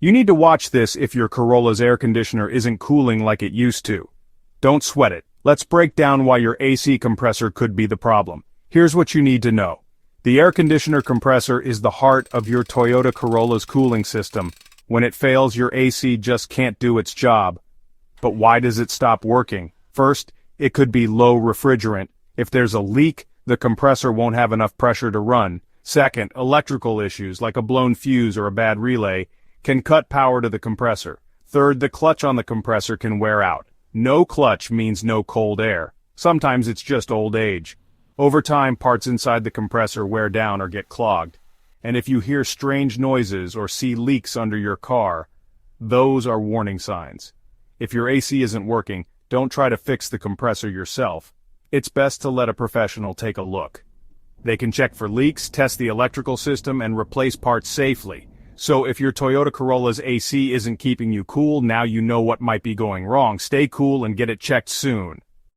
You need to watch this if your Corolla's air conditioner isn't cooling like it used to. Don't sweat it. Let's break down why your AC compressor could be the problem. Here's what you need to know. The air conditioner compressor is the heart of your Toyota Corolla's cooling system. When it fails, your AC just can't do its job. But why does it stop working? First, it could be low refrigerant. If there's a leak, the compressor won't have enough pressure to run. Second, electrical issues like a blown fuse or a bad relay can cut power to the compressor. Third, the clutch on the compressor can wear out. No clutch means no cold air. Sometimes it's just old age. Over time, parts inside the compressor wear down or get clogged. And if you hear strange noises or see leaks under your car, those are warning signs. If your AC isn't working, don't try to fix the compressor yourself. It's best to let a professional take a look. They can check for leaks, test the electrical system, and replace parts safely. So if your Toyota Corolla's AC isn't keeping you cool, now you know what might be going wrong. Stay cool and get it checked soon.